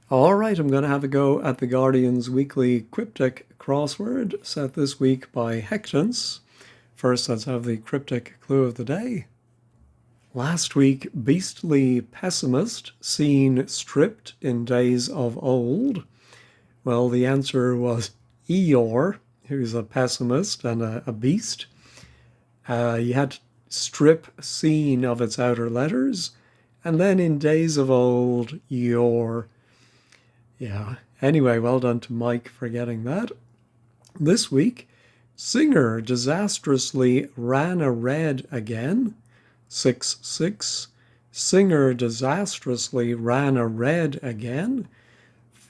All right, I'm going to have a go at the Guardian's weekly cryptic crossword, set this week by Hectance. First, let's have the cryptic clue of the day. Last week, beastly pessimist seen stripped in days of old. Well, the answer was Eeyore, who's a pessimist and a beast. You had strip seen of its outer letters, and then in days of old, Eeyore. Yeah. Anyway, well done to Mike for getting that. This week, singer disastrously ran a red again. 6-6. Singer disastrously ran a red again.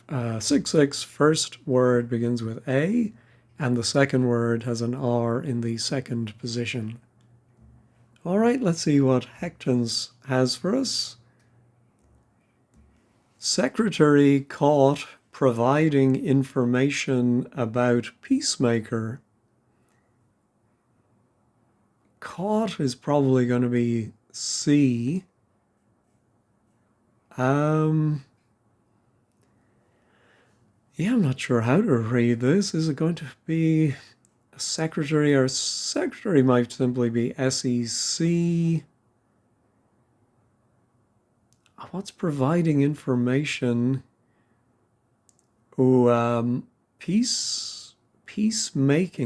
6-6, first word begins with A, and the second word has an R in the second position. All right, let's see what Hectons has for us. Secretary caught providing information about Peacemaker. Caught is probably going to be C. Yeah, I'm not sure how to read this. Is it going to be a secretary, or secretary might simply be SEC? What's providing information? Oh, peacemaking.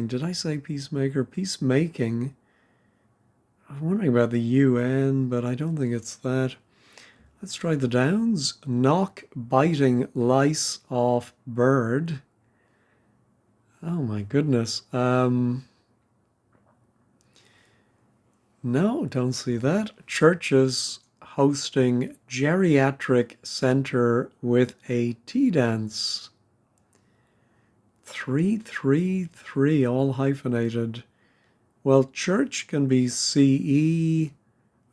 Did I say peacemaker? Peacemaking. I'm wondering about the UN, but I don't think it's that. Let's try the downs. Knock biting lice off bird. Oh my goodness. No, don't see that. Churches hosting geriatric center with a tea dance. 333, all hyphenated. Well, church can be CE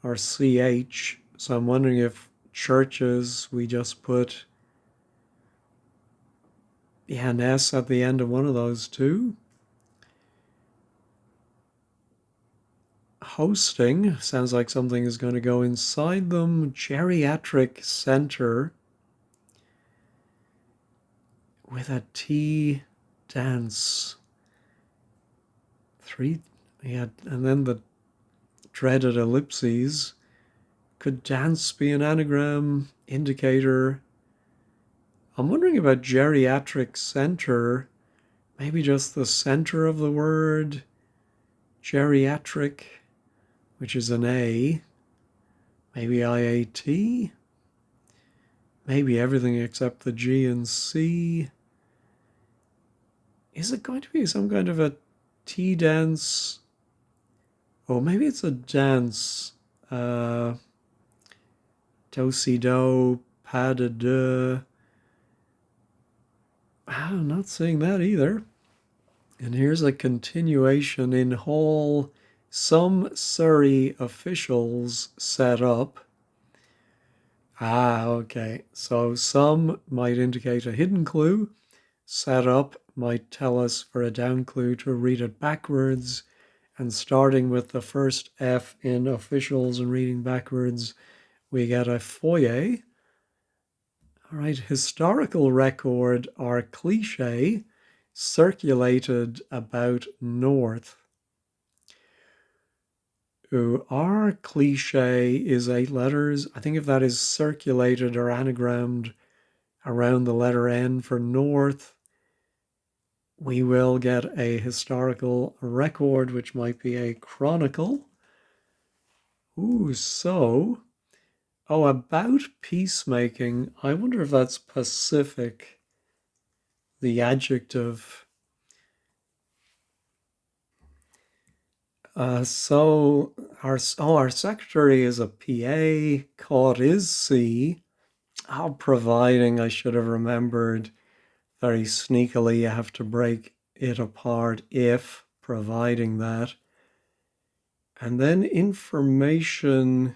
or CH, so I'm wondering if churches, we just put an S at the end of one of those two. Hosting sounds like something is going to go inside them. Geriatric center with a tea dance. And then the dreaded ellipses. Could dance be an anagram? Indicator. I'm wondering about geriatric center. Maybe just the center of the word. Geriatric, which is an A. Maybe IAT. Maybe everything except the G and C. Is it going to be some kind of a tea dance? Oh, maybe it's a dance. Do-si-do, pa-da-da. I'm not seeing that either. And here's a continuation in Hall. Some Surrey officials set up. Okay. So some might indicate a hidden clue. Set up might tell us for a down clue to read it backwards. And starting with the first F in officials and reading backwards, we get a foyer. All right, historical record or cliche circulated about North. Our cliche is 8 letters. I think if that is circulated or anagrammed around the letter N for North, we will get a historical record, which might be a chronicle. About peacemaking. I wonder if that's Pacific, the adjective. So our secretary is a PA. Caught is C. Providing, I should have remembered very sneakily. You have to break it apart. If providing that, and then information.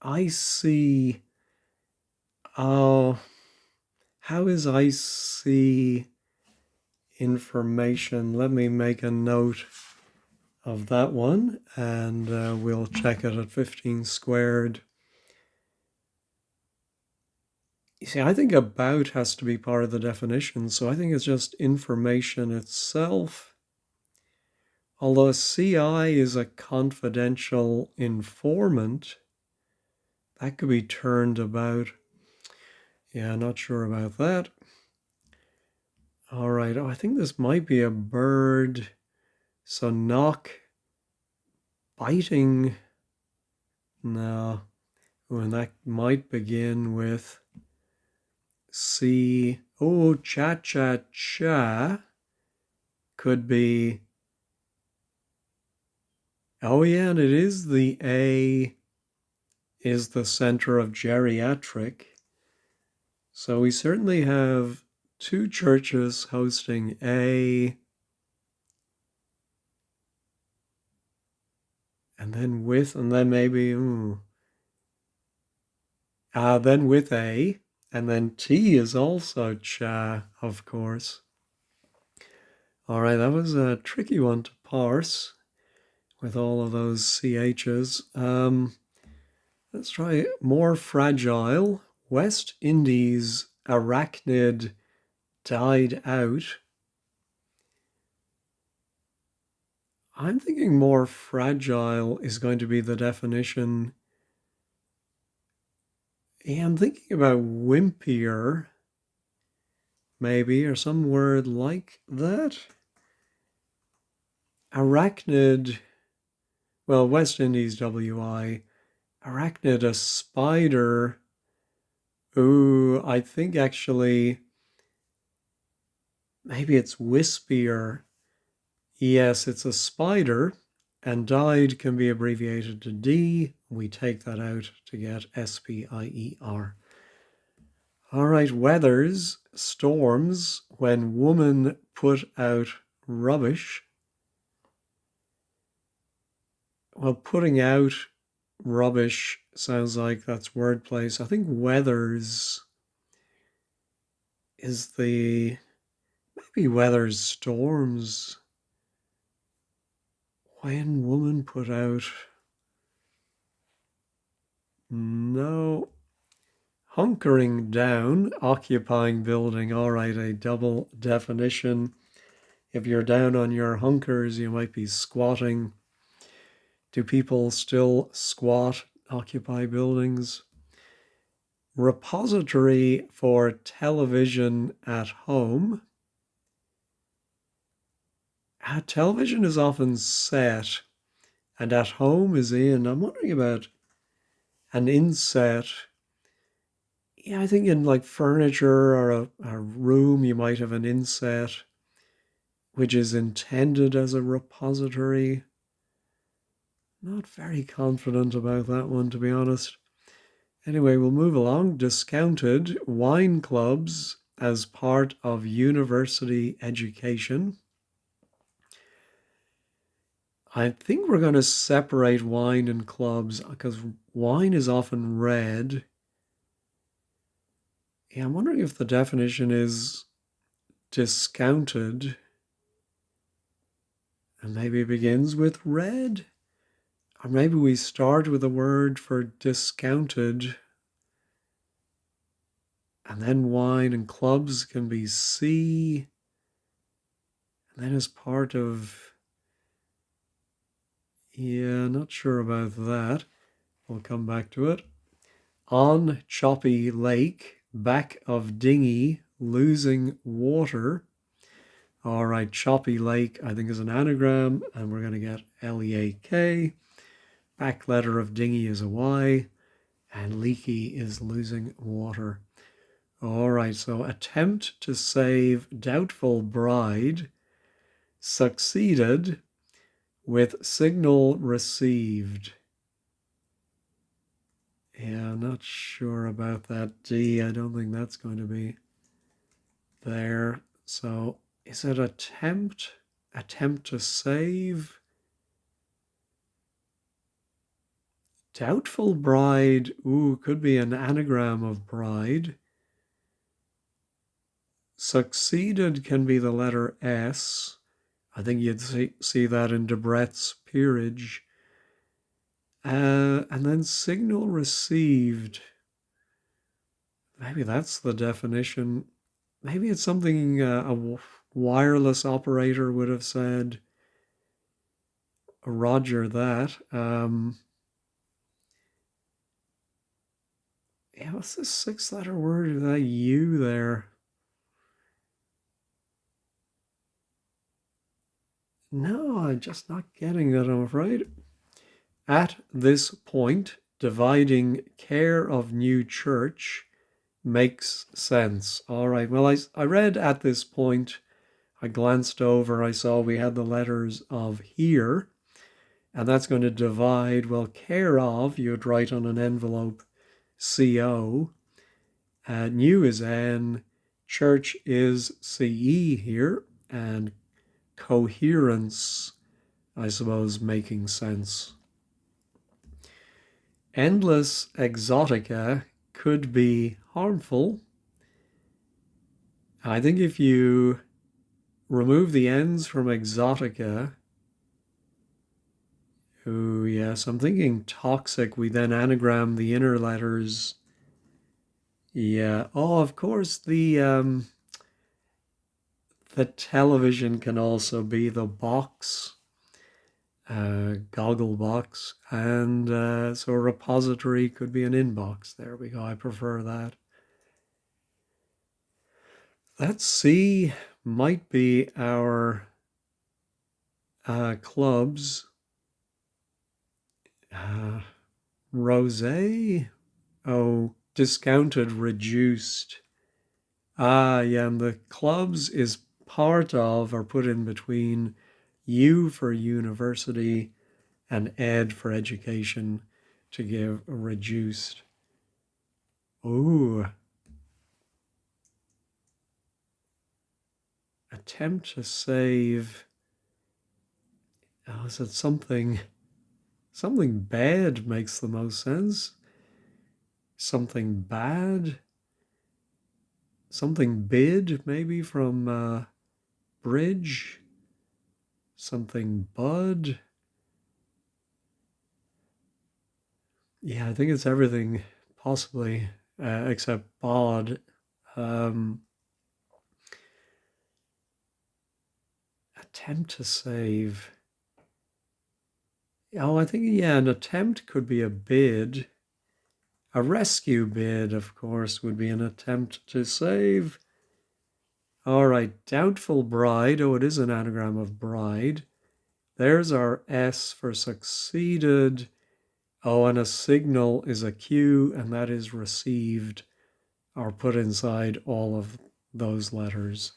I see. Oh, how is I see information? Let me make a note of that one, and we'll check it at 15 squared. You see, I think about has to be part of the definition, so I think it's just information itself. Although CI is a confidential informant, that could be turned about. Yeah, not sure about that. All right, I think this might be a bird. So knock, biting. No, and that might begin with C. Oh, cha. Could be. Oh, yeah, and it is the A is the center of geriatric. So we certainly have two churches hosting A, and then with, and then maybe, then with A, and then T is also cha, of course. All right, that was a tricky one to parse with all of those CHs. Let's try more fragile. West Indies arachnid died out. I'm thinking more fragile is going to be the definition. Yeah, I'm thinking about wimpier, maybe, or some word like that. Arachnid, well, West Indies WI. Arachnid, a spider. Ooh, I think actually maybe it's wispier. Yes, it's a spider, and died can be abbreviated to D. We take that out to get SPIER. All right, weathers, storms, when woman put out rubbish. Well, putting out rubbish sounds like that's wordplay. So I think weathers is maybe weathers, storms. When woman put out, no. Hunkering down, occupying building. All right, a double definition. If you're down on your hunkers, you might be squatting. Do people still squat, occupy buildings? Repository for television at home. Television is often set, and at home is in. I'm wondering about an inset. Yeah, I think in like furniture or a room, you might have an inset, which is intended as a repository. Not very confident about that one, to be honest. Anyway, we'll move along. Discounted wine clubs as part of university education. I think we're going to separate wine and clubs because wine is often red. Yeah, I'm wondering if the definition is discounted and maybe begins with red. Or maybe we start with a word for discounted and then wine and clubs can be C. And then as part of, yeah, not sure about that. We'll come back to it. On choppy lake, back of dinghy, losing water. All right, choppy lake, I think is an anagram, and we're going to get LEAK. Back letter of dinghy is a Y, and leaky is losing water. All right, so attempt to save doubtful bride, succeeded with signal received. Yeah, I'm not sure about that D. I don't think that's going to be there. So is it attempt? Attempt to save? Doubtful bride. Ooh, could be an anagram of bride. Succeeded can be the letter S. I think you'd see that in Debrett's peerage. And then signal received. maybe that's the definition. Maybe it's something wireless operator would have said. Roger that. Yeah, what's this 6-letter word? That U there. No, I'm just not getting it, I'm afraid. At this point, dividing care of new church makes sense. All right, well, I read at this point, I glanced over, I saw we had the letters of here, and that's going to divide, well, care of, you'd write on an envelope, CO, new is N, church is CE here, and coherence, I suppose, making sense. Endless exotica could be harmful. I think if you remove the ends from exotica, oh yes, I'm thinking toxic, we then anagram the inner letters. Yeah, oh, of course, the television can also be the box, goggle box, and so a repository could be an inbox. There we go, I prefer that. Let's see, might be our clubs. Rosé, oh, discounted, reduced. Ah, yeah, and the clubs is part of or put in between U for university and ed for education to give a reduced. Ooh. Attempt to save. Oh, is it something bad makes the most sense? Something bad? Something bid, maybe from bridge? Something bud? Yeah, I think it's everything, possibly, except bod. Attempt to save. Oh, I think, yeah, an attempt could be a bid. A rescue bid, of course, would be an attempt to save. All right, doubtful bride. Oh, it is an anagram of bride. There's our S for succeeded. Oh, and a signal is a Q, and that is received, or put inside all of those letters.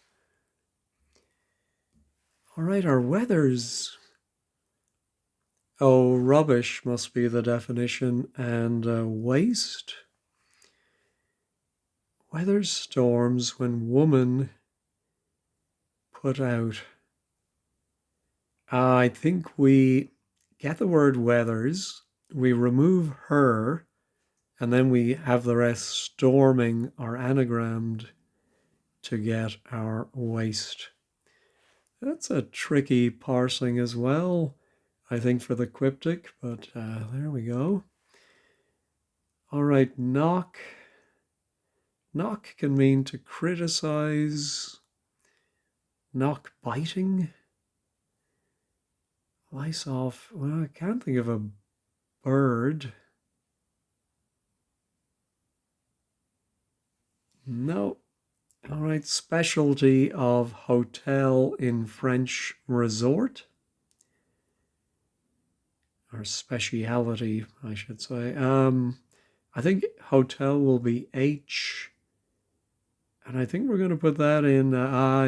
All right, our weathers. Oh, rubbish must be the definition, and waste. Weather storms when woman put out. I think we get the word weathers, we remove her, and then we have the rest storming or anagrammed to get our waste. That's a tricky parsing as well, I think, for the quiptic, but there we go. All right, knock. Knock can mean to criticize. Knock biting. Lice off. Well, I can't think of a bird. No. All right, specialty of hotel in French resort. Or speciality, I should say. I think hotel will be H. And I think we're going to put that in,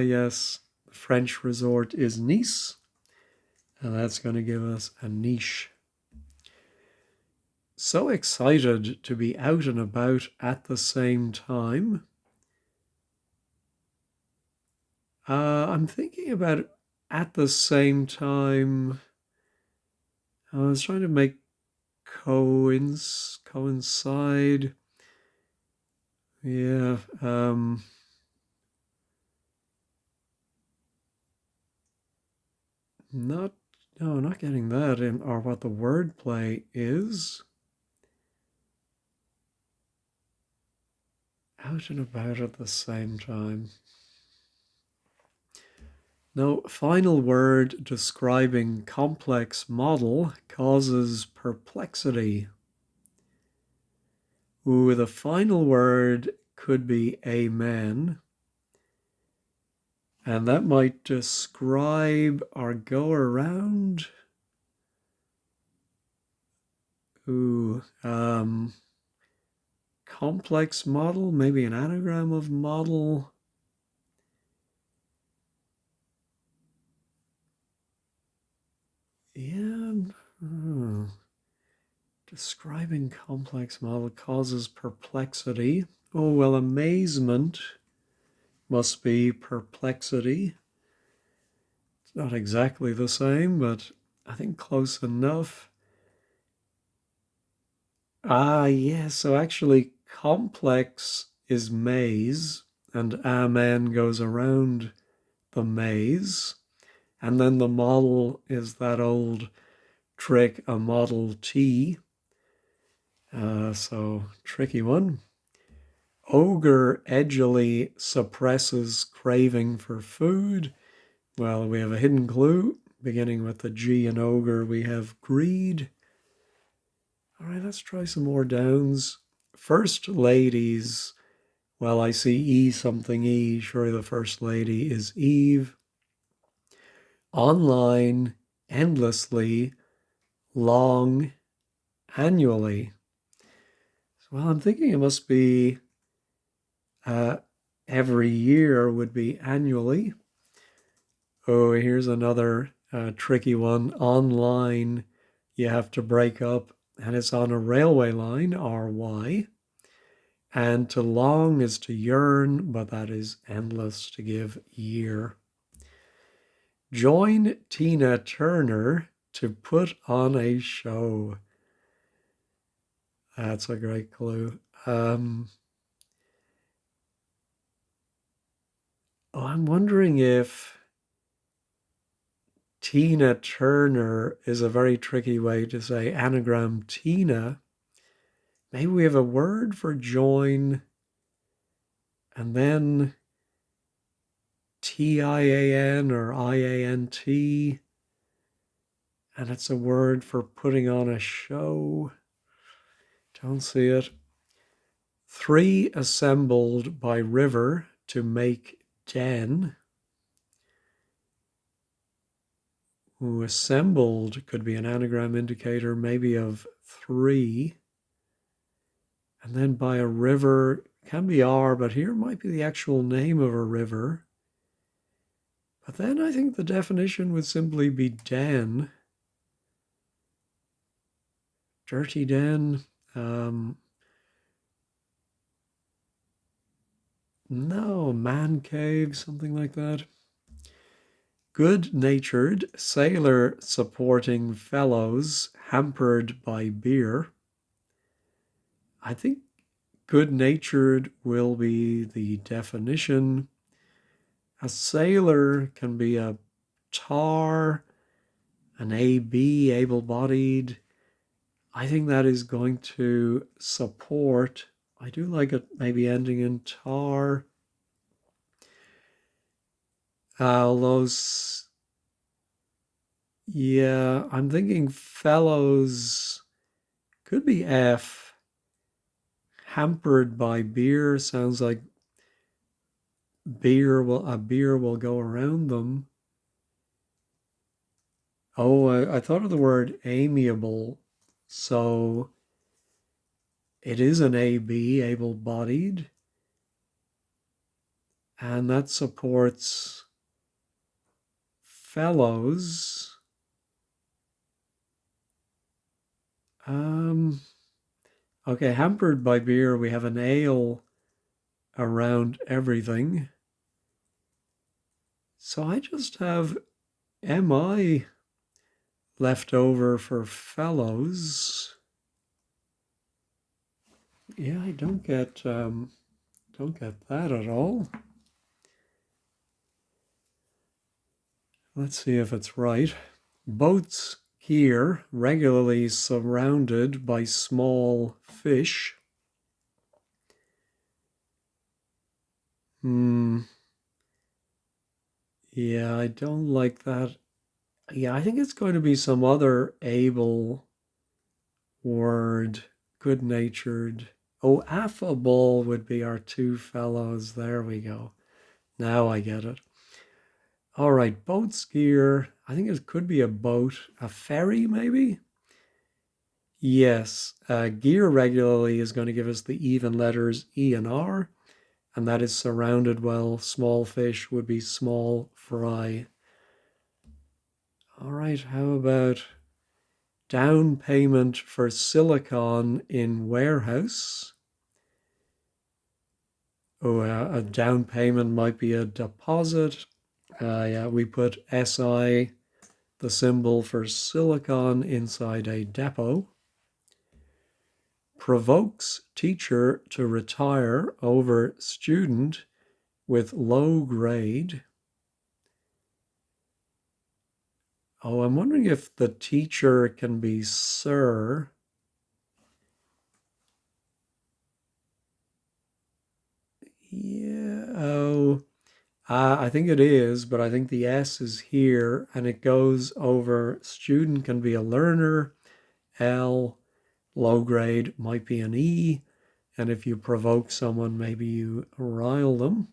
yes, the French resort is Nice. And that's going to give us a niche. So excited to be out and about at the same time. I'm thinking about at the same time. I was trying to make coincide. Yeah. Not getting that in, or what the wordplay is. out and about at the same time. No, final word describing complex model causes perplexity. Ooh, the final word could be amen. And that might describe or go around. Ooh, complex model, maybe an anagram of model. Yeah. Describing complex model causes perplexity. Oh, well, amazement must be perplexity. It's not exactly the same, but I think close enough. Ah, yeah, so actually complex is maze, and amen goes around the maze. And then the model is that old trick, a Model T. So tricky one. Ogre edgily suppresses craving for food. Well, we have a hidden clue. Beginning with the G in ogre, we have greed. All right, let's try some more downs. First ladies. Well, I see E something E. Surely the first lady is Eve. Online, endlessly, long, annually. Well, I'm thinking it must be every year would be annually. Oh, here's another tricky one. Online, you have to break up, and it's on a railway line, RY. And to long is to yearn, but that is endless to give year. Join Tina Turner to put on a show. That's a great clue. I'm wondering if Tina Turner is a very tricky way to say anagram Tina. Maybe we have a word for join and then TIAN or IANT, and it's a word for putting on a show. Don't see it. Three assembled by river to make den. Ooh, assembled could be an anagram indicator, maybe of three. And then by a river, can be R, but here might be the actual name of a river. But then I think the definition would simply be den. Dirty den. No, man cave, something like that. Good-natured sailor supporting fellows hampered by beer. I think good-natured will be the definition. A sailor can be a tar, an AB, able-bodied. I think that is going to support. I do like it maybe ending in tar. Those, yeah, I'm thinking fellows could be F. Hampered by beer sounds like a beer will go around them. Oh, I thought of the word amiable, so it is an AB, able-bodied, and that supports fellows. Okay, hampered by beer, we have an ale around everything. So I just have MI left over for fellows. Yeah, I don't get that at all. Let's see if it's right. Boats here regularly surrounded by small fish. Hmm. Yeah, I don't like that. Yeah, I think it's going to be some other able word. Good natured. Oh, affable would be our two fellows. There we go. Now I get it. All right, boat skier. I think it could be a boat, a ferry maybe? Yes, gear regularly is going to give us the even letters E and R, and that is surrounded well. Small fish would be small fry. All right, how about down payment for silicon in warehouse? Oh, a down payment might be a deposit. Yeah, we put SI, the symbol for silicon, inside a depot. Provokes teacher to retire over student with low grade. Oh, I'm wondering if the teacher can be sir. Yeah, oh, I think it is, but I think the S is here and it goes over student can be a learner, L, low grade might be an E, and if you provoke someone, maybe you rile them.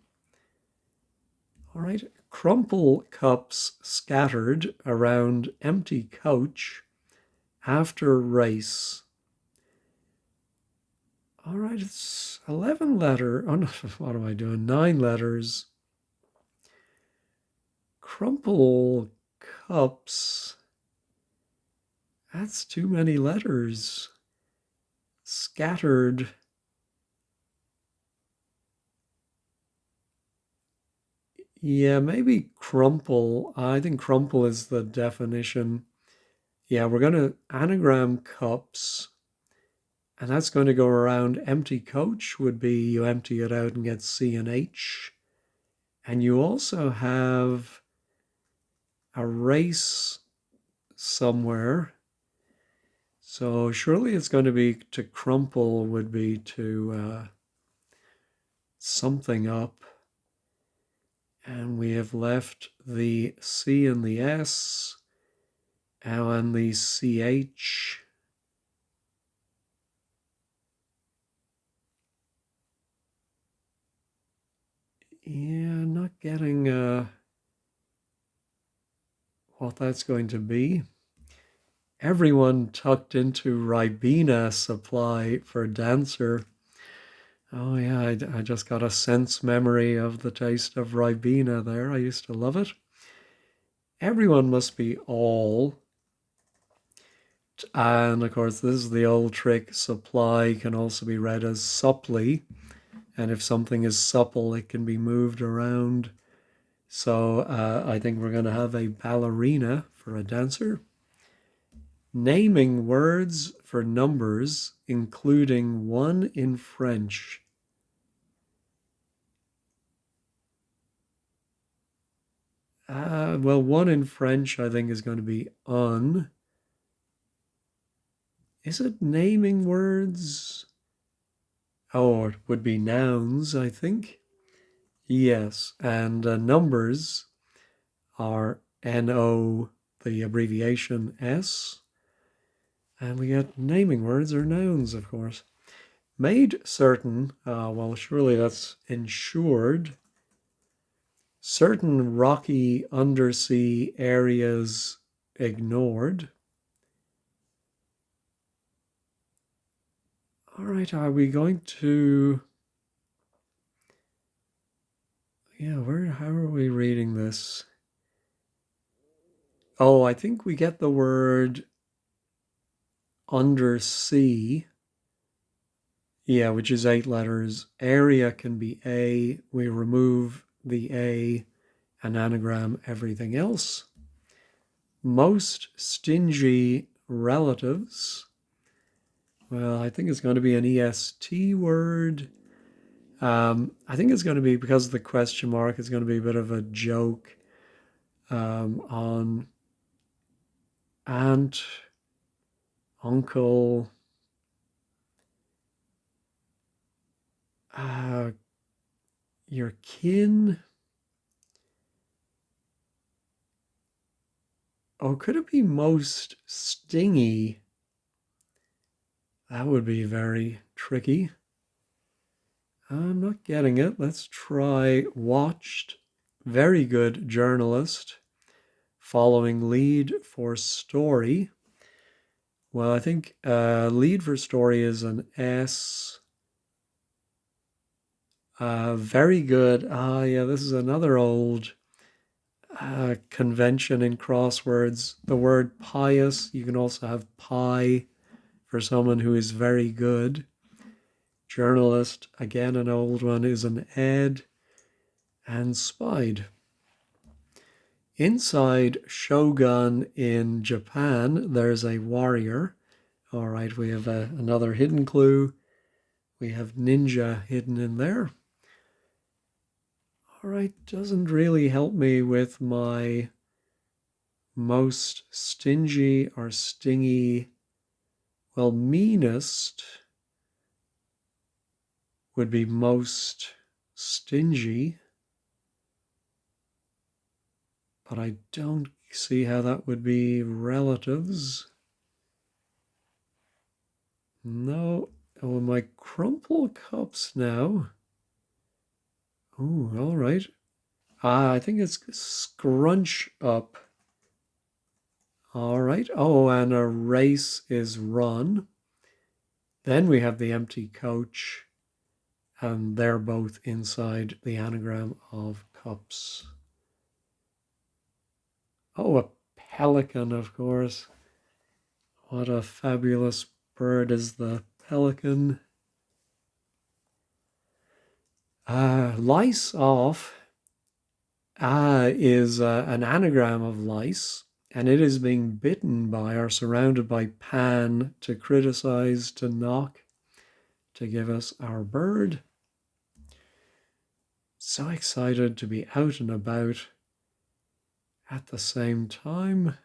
All right, crumple cups scattered around empty coach after race. All right, it's 11 letter. Oh, no, what am I doing? 9 letters. Crumple cups. That's too many letters. Scattered. Yeah, maybe crumple. I think crumple is the definition. Yeah, we're going to anagram cups, and that's going to go around empty coach would be you empty it out and get C and H. And you also have a race somewhere. So surely it's going to be to crumple would be to something up. And we have left the C and the S and the CH. Yeah, not getting what that's going to be. Everyone tucked into Ribena supply for dancer. Oh yeah, I just got a sense memory of the taste of Ribena there. I used to love it. Everyone must be all. And of course, this is the old trick. Supply can also be read as supply. And if something is supple, it can be moved around. So I think we're going to have a ballerina for a dancer. Naming words for numbers, including one in French. Well, one in French, I think, is going to be un. Is it naming words? Oh, it would be nouns, I think. Yes, and numbers are NO, the abbreviation S. And we get naming words or nouns, of course. Made certain, well, surely that's ensured. Certain rocky undersea areas ignored. All right, are we going to, yeah, how are we reading this? Oh, I think we get the word undersea. Yeah, which is 8 letters. Area can be A. We remove the A and anagram everything else. Most stingy relatives. Well, I think it's going to be an EST word. I think it's going to be, because of the question mark, it's going to be a bit of a joke on aunt, uncle, your kin. Oh, could it be most stingy? That would be very tricky. I'm not getting it. Let's try watched. Very good journalist. Following lead for story. Well, I think lead for story is an S. Very good. Yeah, this is another old convention in crosswords. The word pious, you can also have pie for someone who is very good. Journalist, again an old one, is an ed. And spied. Inside Shogun in Japan, there's a warrior. All right, we have another hidden clue. We have ninja hidden in there. All right, doesn't really help me with my most stingy or stingy. Well, meanest would be most stingy, but I don't see how that would be relatives. No. Oh, my crumple cups now. Oh, all right. I think it's scrunch up. All right. Oh, and a race is run. Then we have the empty coach, and they're both inside the anagram of cups. Oh, a pelican, of course. What a fabulous bird is the pelican. Lice off is an anagram of lice, and it is being bitten by or surrounded by pan to criticize, to knock, to give us our bird. So excited to be out and about at the same time.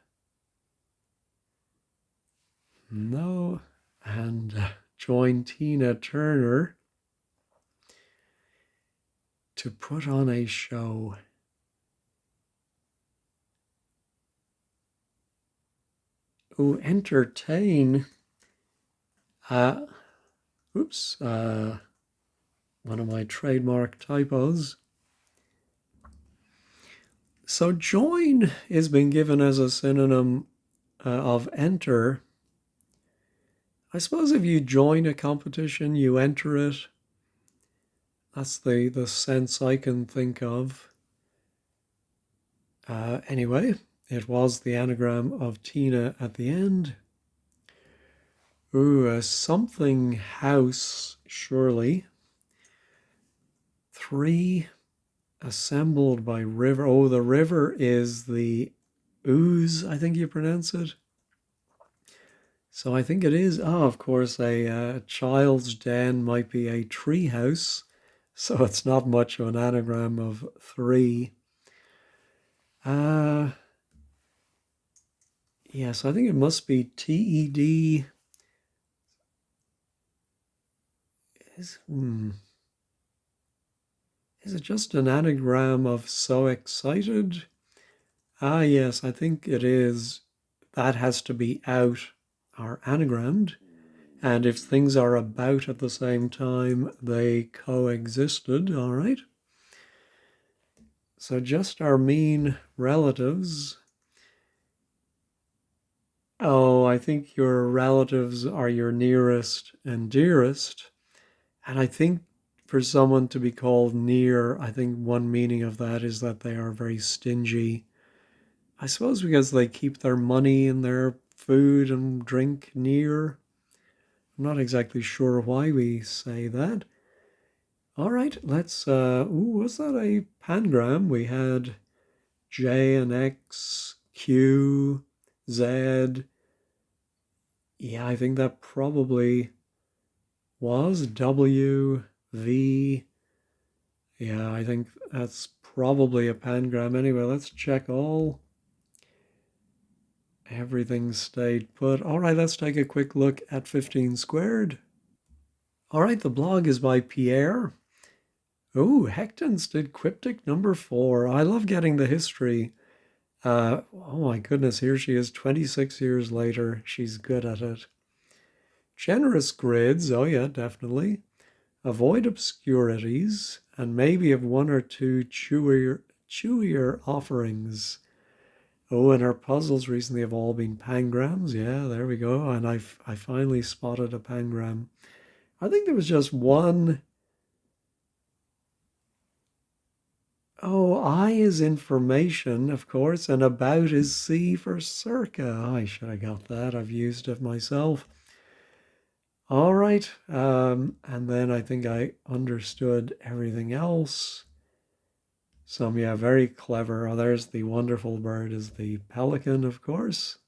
No, and join Tina Turner to put on a show. Oh, entertain. Oops. One of my trademark typos. So join is being given as a synonym of enter. I suppose if you join a competition, you enter it. That's the sense I can think of. Anyway, it was the anagram of Tina at the end. Ooh, a something house, surely. 3 assembled by river. Oh, the river is the ooze, I think you pronounce it. So I think it is. Oh, of course, a child's den might be a tree house. So it's not much of an anagram of 3. Yes, I think it must be TED. Is it just an anagram of so excited? Yes, I think it is. That has to be out or anagrammed. And if things are about at the same time, they coexisted, all right? So just our mean relatives. Oh, I think your relatives are your nearest and dearest. And I think for someone to be called near, I think one meaning of that is that they are very stingy. I suppose because they keep their money and their food and drink near. I'm not exactly sure why we say that. All right, let's, was that a pangram? We had J and X, Q, Z. Yeah, I think that probably was W, V. Yeah, I think that's probably a pangram. Anyway, let's check all. Everything stayed put. All right, let's take a quick look at 15 squared. All right, the blog is by Pierre. Oh, Hectons did Quiptic number 4. I love getting the history. Oh my goodness, here she is 26 years later. She's good at it. Generous grids, oh yeah, definitely. Avoid obscurities, and maybe have one or two chewier offerings. Oh, and her puzzles recently have all been pangrams. Yeah, there we go. And I finally spotted a pangram. I think there was just one. Oh, I is information, of course, and about is C for circa. I should have got that. I've used it myself. All right. And then I think I understood everything else. Some, yeah, very clever. Oh, there's the wonderful bird is the pelican, of course.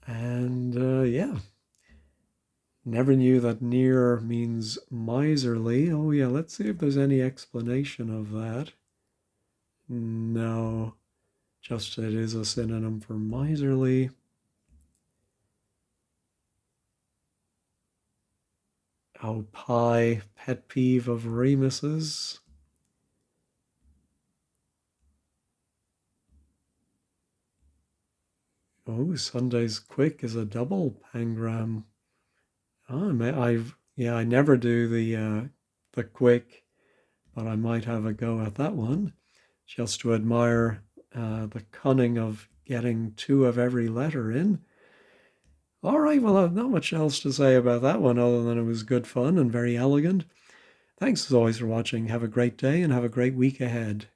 And yeah, never knew that near means miserly. Oh yeah, let's see if there's any explanation of that. No, just it is a synonym for miserly. Oh, pie, pet peeve of Remus's. Oh, Sunday's quick is a double pangram. Oh, I never do the quick, but I might have a go at that one, just to admire the cunning of getting 2 of every letter in. All right, well, I've not much else to say about that one other than it was good fun and very elegant. Thanks as always for watching. Have a great day and have a great week ahead.